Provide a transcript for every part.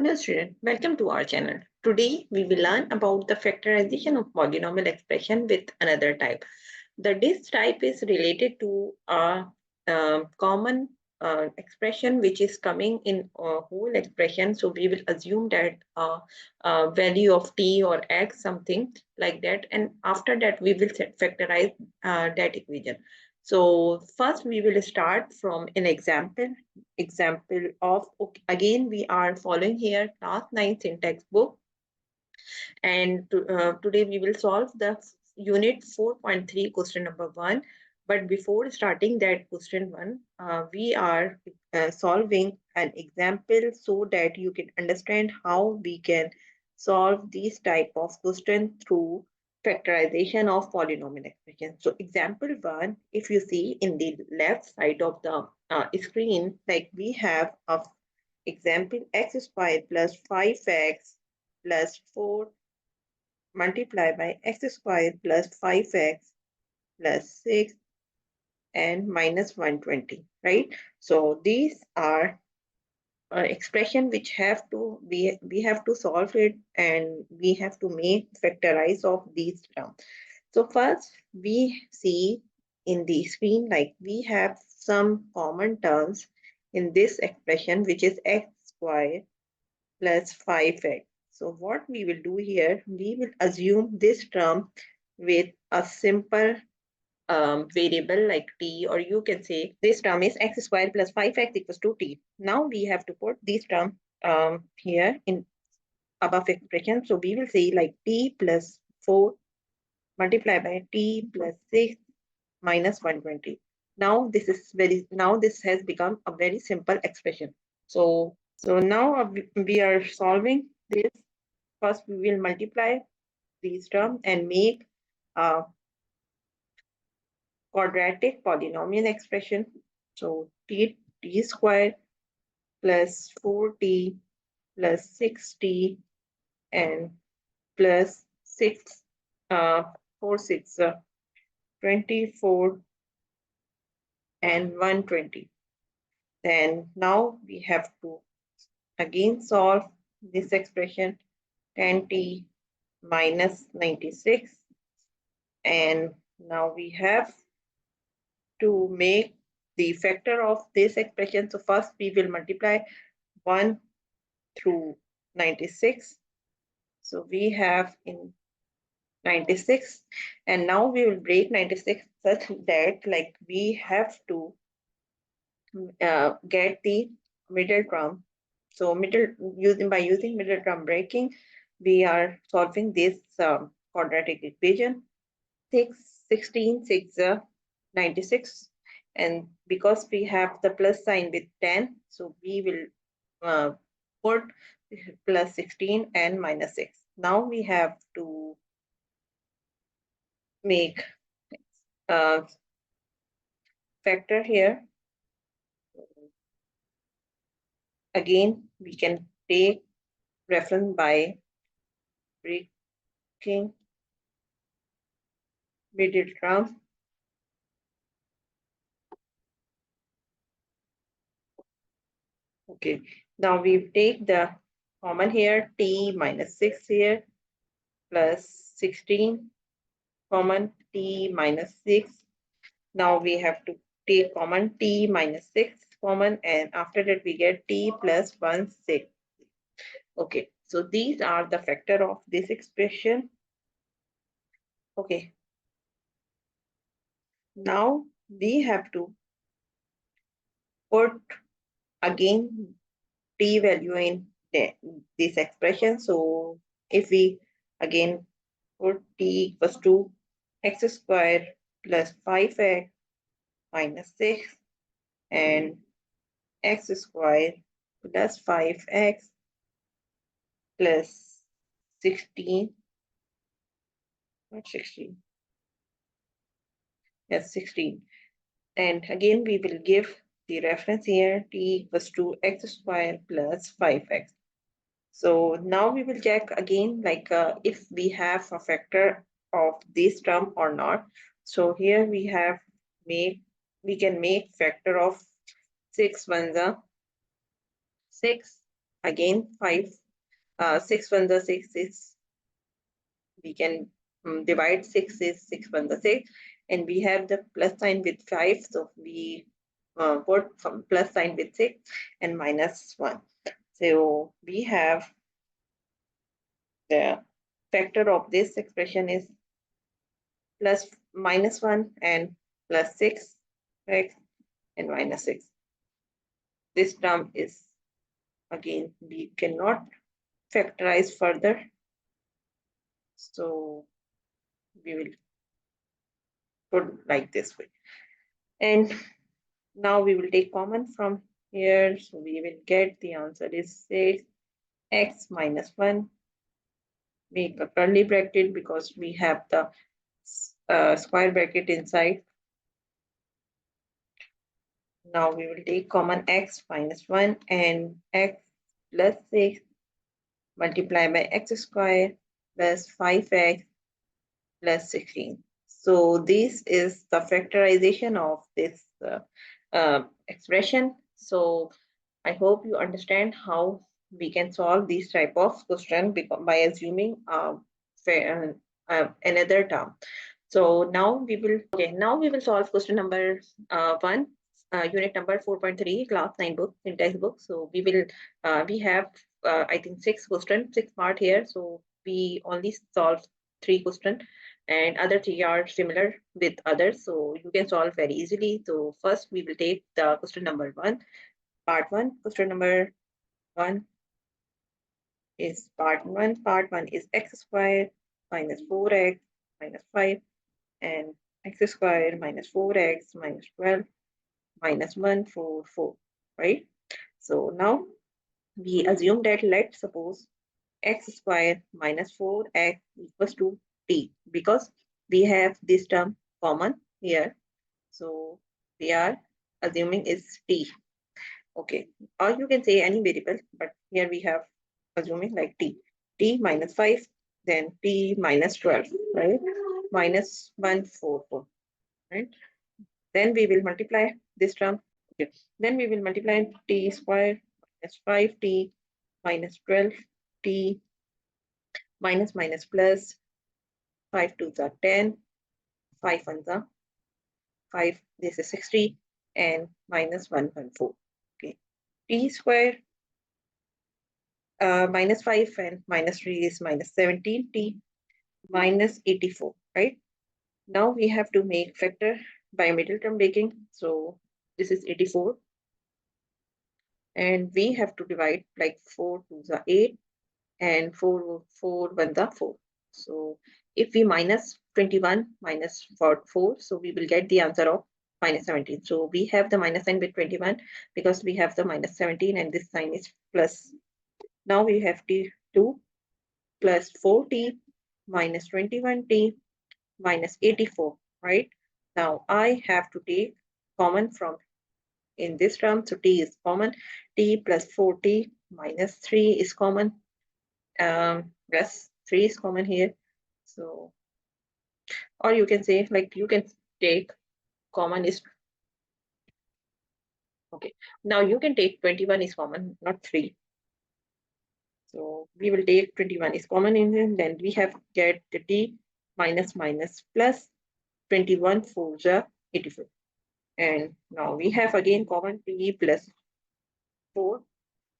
Hello student, welcome to our channel. Today we will learn about the factorization of polynomial expression with another type. This type is related to a common expression which is coming in a whole expression. So we will assume that a value of t or x, something like that, and after that we will factorize that equation. So first we will start from an example of, okay, again we are following here class 9 syntax book, and today we will solve the unit 4.3 question number 1. But before starting that question 1, we are solving an example so that you can understand how we can solve these type of question through factorization of polynomial expression. So example 1, if you see in the left side of the screen, like we have a example x squared plus 5x plus 4 multiply by x squared plus 5x plus 6 and minus 120, right? So these are expression which have to we have to solve it, and we have to make factorize of these terms. So first we see in the screen, like we have some common terms in this expression, which is x squared plus 5x. So what we will do here, we will assume this term with a simple variable like t, or you can say this term is x squared plus 5x equals to t. Now we have to put this term here in above expression. So we will say like t plus 4 multiplied by t plus 6 minus 120. Now this has become a very simple expression. So now we are solving this. First, we will multiply these terms and make a quadratic polynomial expression. So t squared plus 4t plus 6t and plus 6 4 6 24 and 120. Then now we have to again solve this expression, 10t minus 96, and now we have to make the factor of this expression. So first we will multiply 1 through 96. So we have in 96, and now we will break 96 such that like we have to get the middle term. So by using middle term breaking, we are solving this quadratic equation. 16 6 96, and because we have the plus sign with 10, so we will put plus 16 and minus 6. Now we have to make factor here. Again, we can take reference by breaking middle term. Okay, now we take the common here, t minus 6 here, plus 16, common t minus 6. Now we have to take common t minus 6 common, and after that we get t plus 1 6. Okay, so these are the factor of this expression. Okay, now we have to put again t value in this expression. So if we again put t equals to x squared plus 5x minus 6 and x squared plus 5x plus 16, not 16, yes, 16. And again, we will give the reference here, t equals to x squared plus 5x. So now we will check again, like if we have a factor of this term or not. So here we have we can make factor of 6 1s are 6, again 5, 6 1 the 6 is, we can divide 6 is 6 1 the 6, and we have the plus sign with 5, so we put from plus sign with 6 and minus 1. So we have the factor of this expression is plus minus 1 and plus 6 x and minus 6. This term is, again, we cannot factorize further, so we will put like this way. And now we will take common from here, so we will get the answer is 6x minus 1. Make a curly bracket because we have the square bracket inside. Now we will take common x minus 1 and x plus 6 multiply by x square plus 5x plus 16. So this is the factorization of this expression. So I hope you understand how we can solve this type of question by assuming another term. So now we will solve question number 1, unit number 4.3, class 9 book, syntax book. So we have I think 6 questions, 6 part here. So we only solve 3 questions, and other 3 are similar with others. So you can solve very easily. So first we will take the question number 1, part 1. Question number 1 is part 1. Part 1 is x squared minus 4x minus 5 and x squared minus 4x minus 12 minus 1, 4, 4, right? So now we assume that, let's suppose x squared minus 4x equals to t, because we have this term common here. So we are assuming is t. Okay, or you can say any variable, but here we have assuming like t minus 5, then t minus 12, right? Minus 1, 4, 4, right? Then we will multiply this term. Okay. Then we will multiply t square minus 5t minus 12t minus minus plus 5 2s are 10, 5 1s are 5, this is 60, and minus 1 1 4. Okay, t square minus 5 and minus 3 is minus 17t minus 84, right? Now we have to make factor by middle term breaking. So this is 84, and we have to divide like 4 2s are 8 and 4 4 1s are 4. So if we minus 21 minus 4, so we will get the answer of minus 17. So we have the minus sign with 21 because we have the minus 17 and this sign is plus. Now we have t2 plus 4t minus 21t minus 84, right? Now I have to take common from in this term. So t is common. T plus 4t minus 3 is common. Plus 3 is common here. So, or you can say like you can take common is, okay. Now you can take 21 is common, not 3. So we will take 21 is common in here. Then we have get the t minus minus plus 21 4 the 84. And now we have again common t plus 4.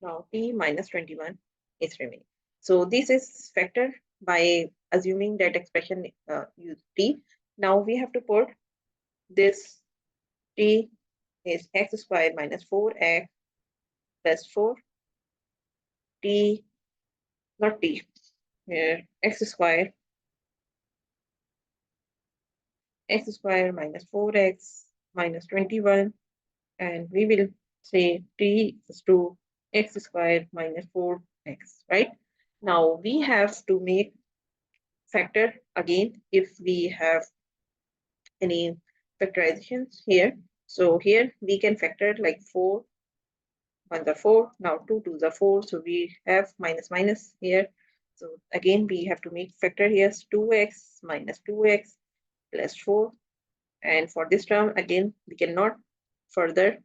Now t minus 21 is remaining. So this is factor by assuming that expression use t. Now we have to put this t is x squared minus 4x plus 4 t, not t, here x squared minus 4x minus 21, and we will say t is to x squared minus 4x, right? Now we have to make factor again if we have any factorizations here. So here we can factor like 4 1 the 4, now 2 2 the 4, so we have minus minus here. So again we have to make factor here, 2x minus 2x plus 4, and for this term again we cannot further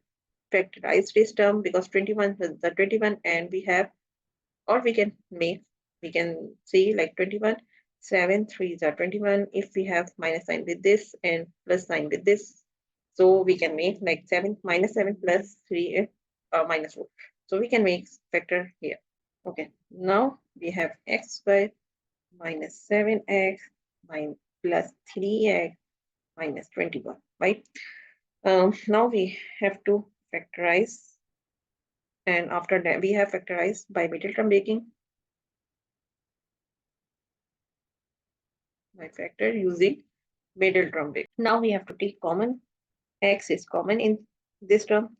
factorize this term because 21 is the 21 and we have or we can see like 21, 7 3s are 21. If we have minus sign with this and plus sign with this, so we can make like 7 minus 7 plus 3 minus 4. So we can make factor here. Okay, now we have x squared minus 7x plus 3x minus 21, right? Now we have to factorize, and after that we have factorized by middle term breaking, by factor using middle term break. Now we have to take common. X is common in this term.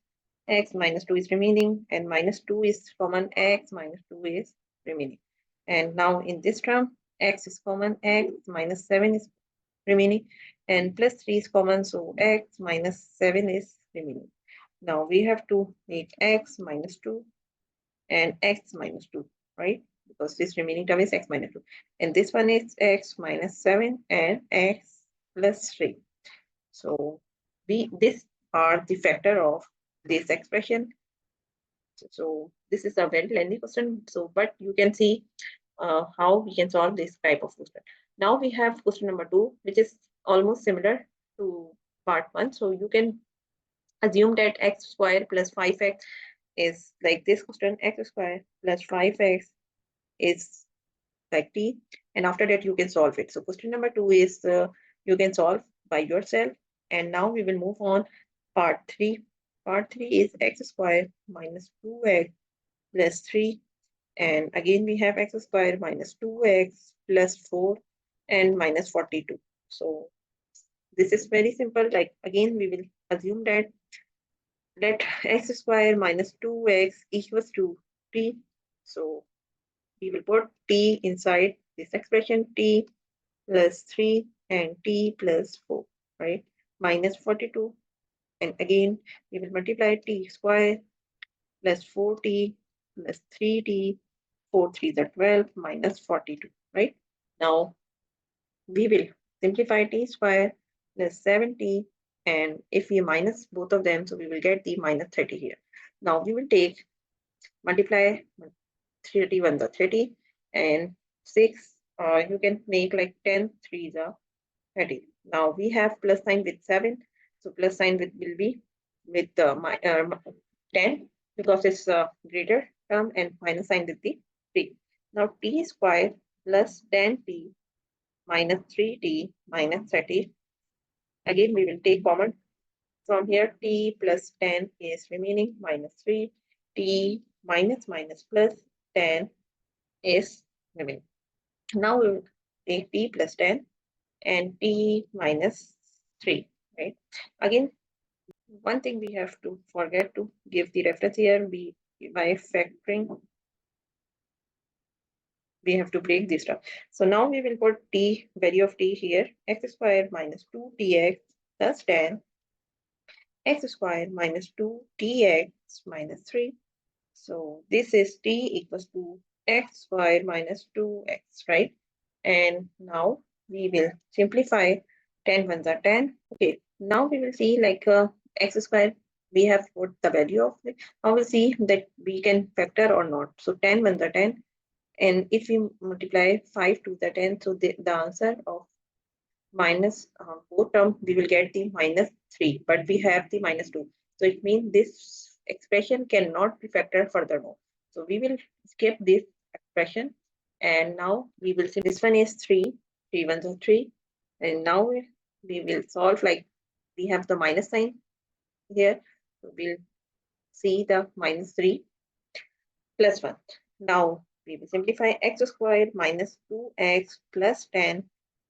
X minus 2 is remaining, and minus 2 is common. X minus 2 is remaining. And now in this term, x is common. X minus 7 is remaining, and plus 3 is common. So x minus 7 is remaining. Now we have to make x minus 2 and x minus 2, right? Because this remaining term is x minus 2. And this one is x minus 7 and x plus 3. So these are the factor of this expression. So this is a very lengthy question. So, but you can see how we can solve this type of question. Now we have question number 2, which is almost similar to part 1. So you can assume that x square plus 5x is like this question. X square plus 5x is like t, and after that you can solve it. So question number 2 is you can solve by yourself. And now we will move on part 3. Part 3 is x square minus 2x plus 3, and again we have x square minus 2x plus 4 and minus 42. So this is very simple. Like again we will assume that x square minus 2x equals to t. So we will put t inside this expression, t plus 3 and t plus 4, right? Minus 42. And again, we will multiply t square plus 4t plus 3t, 4 3s are 12, minus 42, right? Now, we will simplify t square plus 7t, and if we minus both of them, so we will get the minus 30 here. Now, we will take, multiply 31 the 30, and 6, you can make like 10 3s are 30. Now we have plus sign with 7. So plus sign with will be with 10, because it's a greater term, and minus sign with the 3. Now t square plus 10t minus 3t minus 30. Again, we will take common from here. T plus 10 is remaining, minus 3. T minus minus plus 10 is remaining. Now we will take t plus 10 and t minus 3, right? Again, one thing we have to forget to give the reference here, by factoring, we have to break this stuff. So now we will put t, value of t here, x square minus 2tx plus 10, x square minus 2tx minus 3. So this is t equals to x square minus 2x, right? And now we will simplify. 10 ones are 10. Okay, now we will see like x square, we have put the value of it. Now we'll see that we can factor or not. So 10 ones are 10. And if we multiply 5 to the 10, so the answer of minus both term, we will get the minus 3, but we have the minus 2. So it means this expression cannot be factored furthermore. So we will skip this expression, and now we will see this one is 3, 3 ones are 3. And now we will solve, like we have the minus sign here. So we'll see the minus 3 plus 1. Now we will simplify. X squared minus 2x plus 10,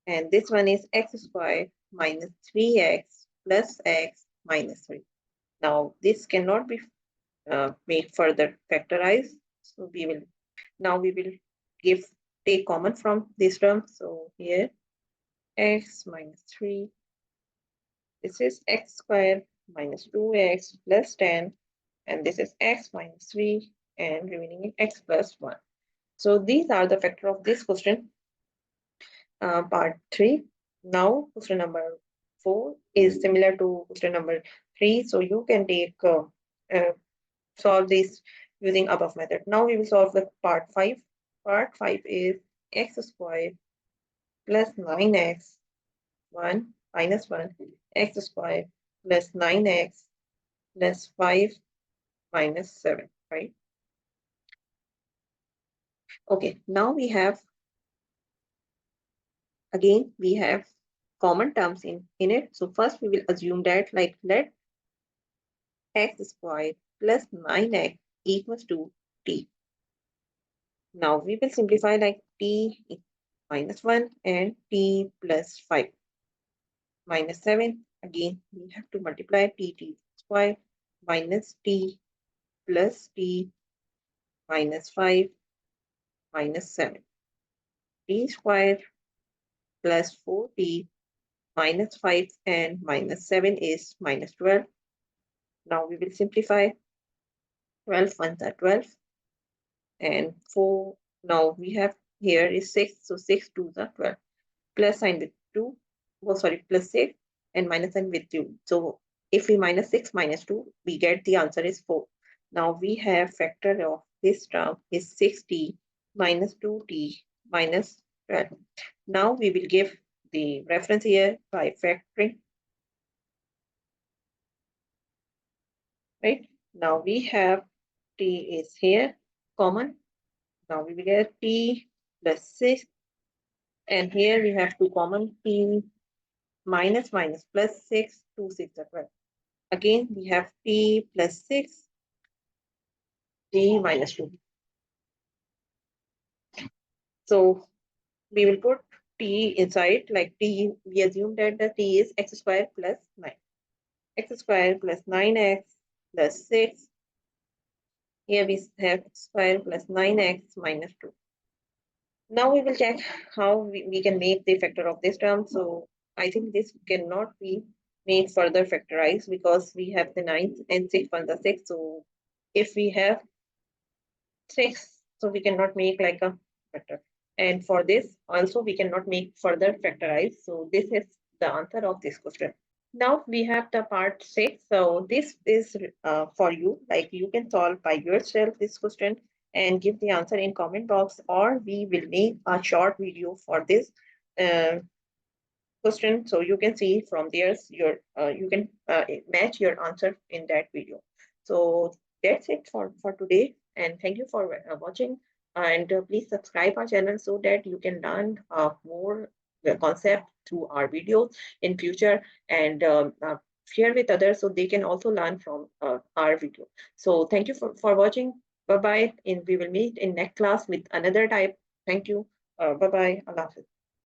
and this one is x squared minus 3x plus x minus 3. Now this cannot be made further factorized. So we will take common from this term. So here x minus 3, this is x squared minus 2x plus 10, and this is x minus 3, and remaining is x plus 1. So these are the factor of this question, part 3. Now question number 4 is similar to question number 3. So you can take solve this using above method. Now we will solve the part 5. Part 5 is x squared plus 9x 1 minus 1 x squared plus 9x plus 5 minus 7, right? Okay, now we have, again, we have common terms in it. So first we will assume that, like, let x squared plus 9x equals to t. Now we will simplify, like t minus 1 and t plus 5 minus 7. Again, we have to multiply t squared minus t plus t minus 5 minus 7. T squared plus 4t minus 5 and minus 7 is minus 12. Now we will simplify. 12 ones are 12 and 4. Now we have here is 6. So 6 twos are 12. Plus sign with 2. Oh, sorry, plus 6 and minus sign with 2. So if we minus 6 minus 2, we get the answer is 4. Now we have factor of this term is 6t minus 2t minus 12. Now we will give the reference here by factoring. Right? Now we have t is here common. Now we will get t plus 6. And here we have 2 common, t minus minus plus 6, 2 6 are 12. Again, we have t plus 6, t minus 2. So we will put t inside, like t, we assume that the t is x squared plus 9. X squared plus 9x plus 6. Here we have x squared plus 9x minus 2. Now we will check how we can make the factor of this term. So I think this cannot be made further factorized because we have the 9 and 6 on the 6. So if we have 6, so we cannot make like a factor. And for this also we cannot make further factorize. So this is the answer of this question. Now we have the part 6. So this is for you, like you can solve by yourself this question and give the answer in comment box, or we will make a short video for this uh, question, so you can see from there your you can match your answer in that video. So that's it for today, and thank you for watching, and please subscribe our channel so that you can learn more concept through our videos in future, and share with others so they can also learn from our video. So thank you for watching. Bye bye, and we will meet in next class with another type. Thank you. Bye bye. Allah Hafiz.